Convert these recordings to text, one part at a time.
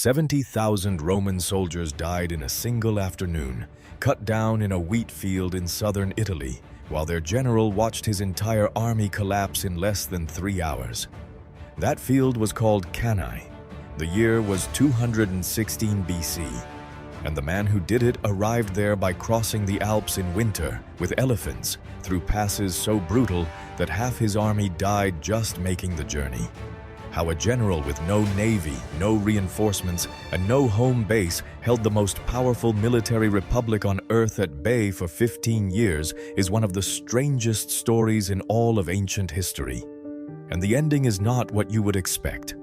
70,000 Roman soldiers died in a single afternoon, cut down in a wheat field in southern Italy, while their general watched his entire army collapse in less than 3 hours. That field was called Cannae. The year was 216 BC, and the man who did it arrived there by crossing the Alps in winter with elephants through passes so brutal that half his army died just making the journey. How a general with no navy, no reinforcements, and no home base held the most powerful military republic on earth at bay for 15 years is one of the strangest stories in all of ancient history. And the ending is not what you would expect.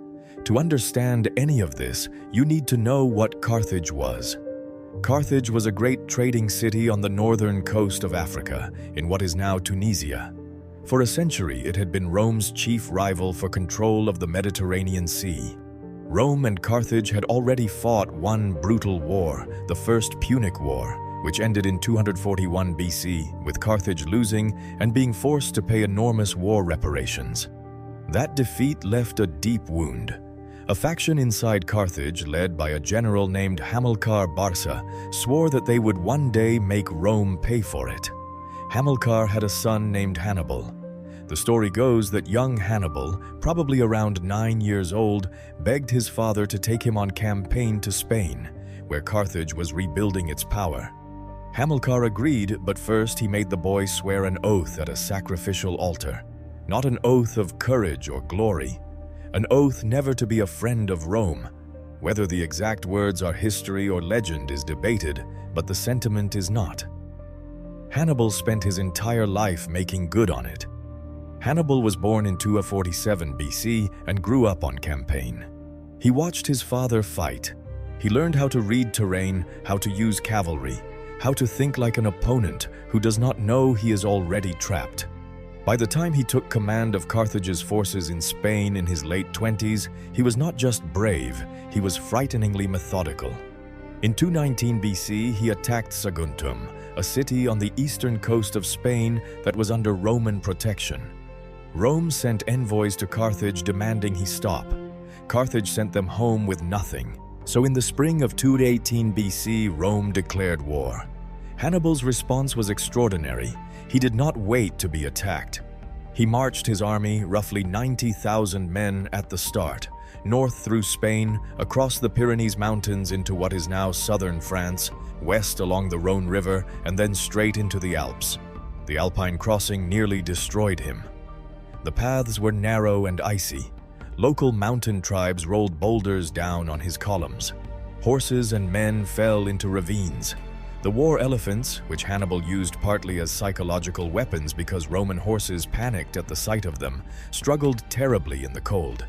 To understand any of this, you need to know what Carthage was. Carthage was a great trading city on the northern coast of Africa, in what is now Tunisia. For a century, it had been Rome's chief rival for control of the Mediterranean Sea. Rome and Carthage had already fought one brutal war, the First Punic War, which ended in 241 BC, with Carthage losing and being forced to pay enormous war reparations. That defeat left a deep wound. A faction inside Carthage, led by a general named Hannibal Barca, swore that they would one day make Rome pay for it. Hamilcar had a son named Hannibal. The story goes that young Hannibal, probably around 9 years old, begged his father to take him on campaign to Spain, where Carthage was rebuilding its power. Hamilcar agreed, but first he made the boy swear an oath at a sacrificial altar. Not an oath of courage or glory, an oath never to be a friend of Rome. Whether the exact words are history or legend is debated, but the sentiment is not. Hannibal spent his entire life making good on it. Hannibal was born in 247 BC and grew up on campaign. He watched his father fight. He learned how to read terrain, how to use cavalry, how to think like an opponent who does not know he is already trapped. By the time he took command of Carthage's forces in Spain in his late 20s, he was not just brave, he was frighteningly methodical. In 219 BC, he attacked Saguntum, a city on the eastern coast of Spain that was under Roman protection. Rome sent envoys to Carthage demanding he stop. Carthage sent them home with nothing. So in the spring of 218 BC, Rome declared war. Hannibal's response was extraordinary. He did not wait to be attacked. He marched his army, roughly 90,000 men at the start, north through Spain, across the Pyrenees Mountains into what is now southern France, west along the Rhone River, and then straight into the Alps. The Alpine crossing nearly destroyed him. The paths were narrow and icy. Local mountain tribes rolled boulders down on his columns. Horses and men fell into ravines. The war elephants, which Hannibal used partly as psychological weapons because Roman horses panicked at the sight of them, struggled terribly in the cold.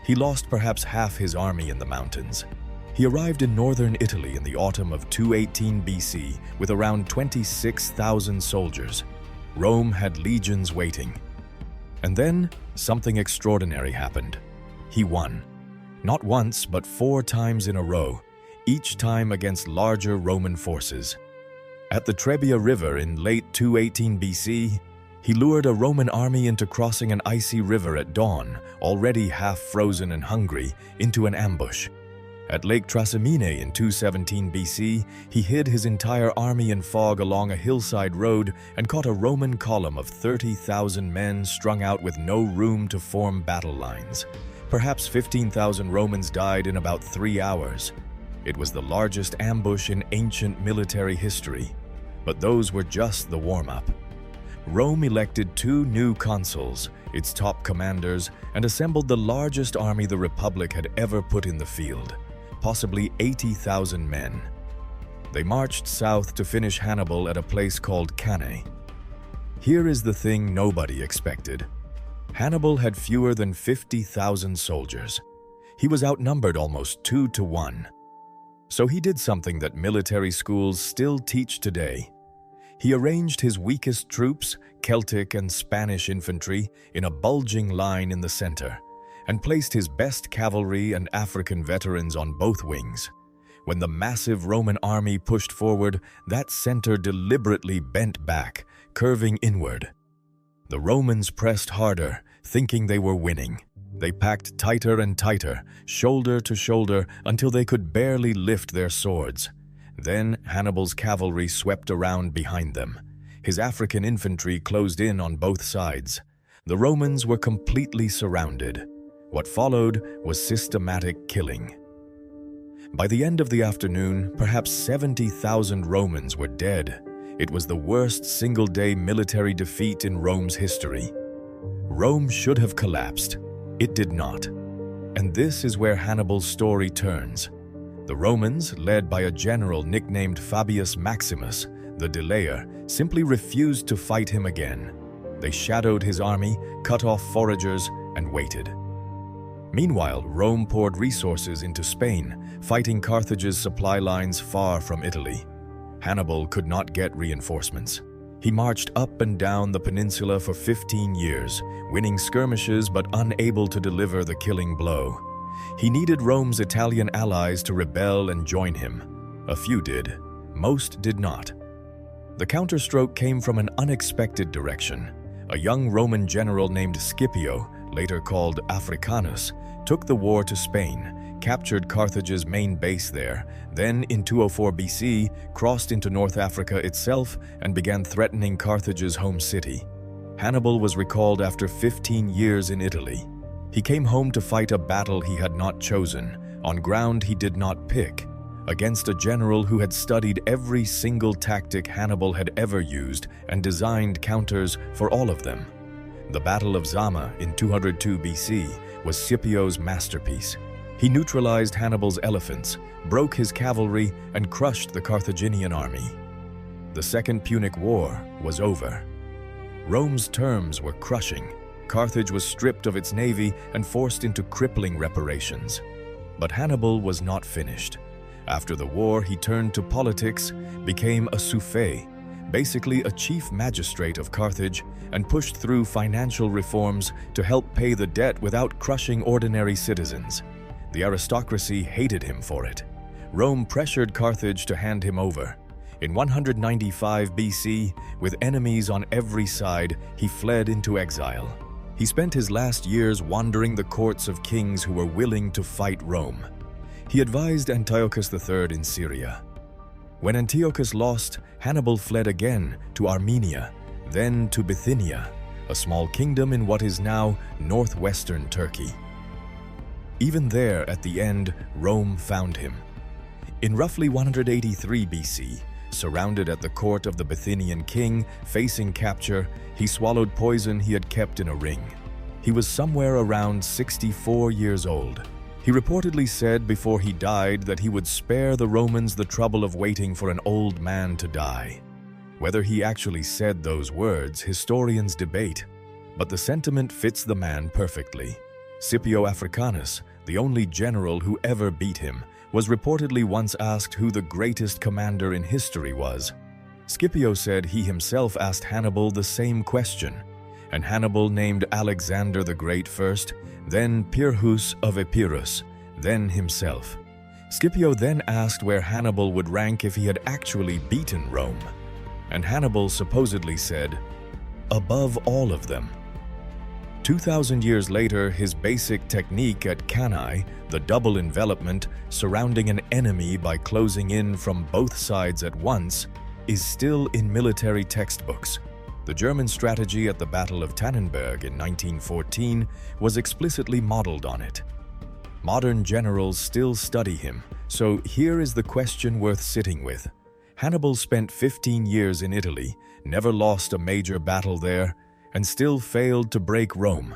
He lost perhaps half his army in the mountains. He arrived in northern Italy in the autumn of 218 BC with around 26,000 soldiers. Rome had legions waiting. And then, something extraordinary happened. He won. Not once, but 4 times in a row, each time against larger Roman forces. At the Trebia River in late 218 BC, he lured a Roman army into crossing an icy river at dawn, already half frozen and hungry, into an ambush. At Lake Trasimene in 217 BC, he hid his entire army in fog along a hillside road and caught a Roman column of 30,000 men strung out with no room to form battle lines. Perhaps 15,000 Romans died in about 3 hours. It was the largest ambush in ancient military history, but those were just the warm-up. Rome elected 2 new consuls, its top commanders, and assembled the largest army the Republic had ever put in the field, possibly 80,000 men. They marched south to finish Hannibal at a place called Cannae. Here is the thing nobody expected. Hannibal had fewer than 50,000 soldiers. He was outnumbered almost 2 to 1. So he did something that military schools still teach today. He arranged his weakest troops, Celtic and Spanish infantry, in a bulging line in the center, and placed his best cavalry and African veterans on both wings. When the massive Roman army pushed forward, that center deliberately bent back, curving inward. The Romans pressed harder, thinking they were winning. They packed tighter and tighter, shoulder to shoulder, until they could barely lift their swords. Then Hannibal's cavalry swept around behind them. His African infantry closed in on both sides. The Romans were completely surrounded. What followed was systematic killing. By the end of the afternoon, perhaps 70,000 Romans were dead. It was the worst single-day military defeat in Rome's history. Rome should have collapsed. It did not. And this is where Hannibal's story turns. The Romans, led by a general nicknamed Fabius Maximus, the Delayer, simply refused to fight him again. They shadowed his army, cut off foragers, and waited. Meanwhile, Rome poured resources into Spain, fighting Carthage's supply lines far from Italy. Hannibal could not get reinforcements. He marched up and down the peninsula for 15 years, winning skirmishes but unable to deliver the killing blow. He needed Rome's Italian allies to rebel and join him. A few did. Most did not. The counterstroke came from an unexpected direction. A young Roman general named Scipio, later called Africanus, took the war to Spain, captured Carthage's main base there, then in 204 BC crossed into North Africa itself and began threatening Carthage's home city. Hannibal was recalled after 15 years in Italy. He came home to fight a battle he had not chosen, on ground he did not pick, against a general who had studied every single tactic Hannibal had ever used and designed counters for all of them. The Battle of Zama in 202 BC was Scipio's masterpiece. He neutralized Hannibal's elephants, broke his cavalry, and crushed the Carthaginian army. The Second Punic War was over. Rome's terms were crushing. Carthage was stripped of its navy and forced into crippling reparations. But Hannibal was not finished. After the war, he turned to politics, became a suffet, basically a chief magistrate of Carthage, and pushed through financial reforms to help pay the debt without crushing ordinary citizens. The aristocracy hated him for it. Rome pressured Carthage to hand him over. In 195 BC, with enemies on every side, he fled into exile. He spent his last years wandering the courts of kings who were willing to fight Rome. He advised Antiochus III in Syria. When Antiochus lost, Hannibal fled again to Armenia, then to Bithynia, a small kingdom in what is now northwestern Turkey. Even there, at the end, Rome found him. In roughly 183 BC, surrounded at the court of the Bithynian king, facing capture, he swallowed poison he had kept in a ring. He was somewhere around 64 years old. He reportedly said before he died that he would spare the Romans the trouble of waiting for an old man to die. Whether he actually said those words, historians debate, but the sentiment fits the man perfectly. Scipio Africanus, the only general who ever beat him, was reportedly once asked who the greatest commander in history was. Scipio said he himself asked Hannibal the same question, and Hannibal named Alexander the Great first, then Pyrrhus of Epirus, then himself. Scipio then asked where Hannibal would rank if he had actually beaten Rome, and Hannibal supposedly said, "Above all of them." 2,000 years later, his basic technique at Cannae, the double envelopment, surrounding an enemy by closing in from both sides at once, is still in military textbooks. The German strategy at the Battle of Tannenberg in 1914 was explicitly modeled on it. Modern generals still study him, so here is the question worth sitting with. Hannibal spent 15 years in Italy, never lost a major battle there, and still failed to break Rome.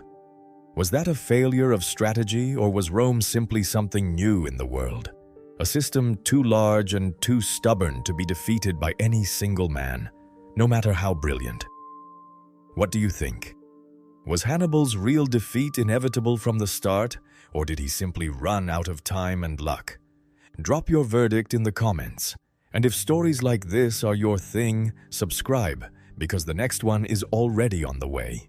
Was that a failure of strategy, or was Rome simply something new in the world? A system too large and too stubborn to be defeated by any single man, no matter how brilliant. What do you think? Was Hannibal's real defeat inevitable from the start, or did he simply run out of time and luck? Drop your verdict in the comments. And if stories like this are your thing, subscribe, because the next one is already on the way.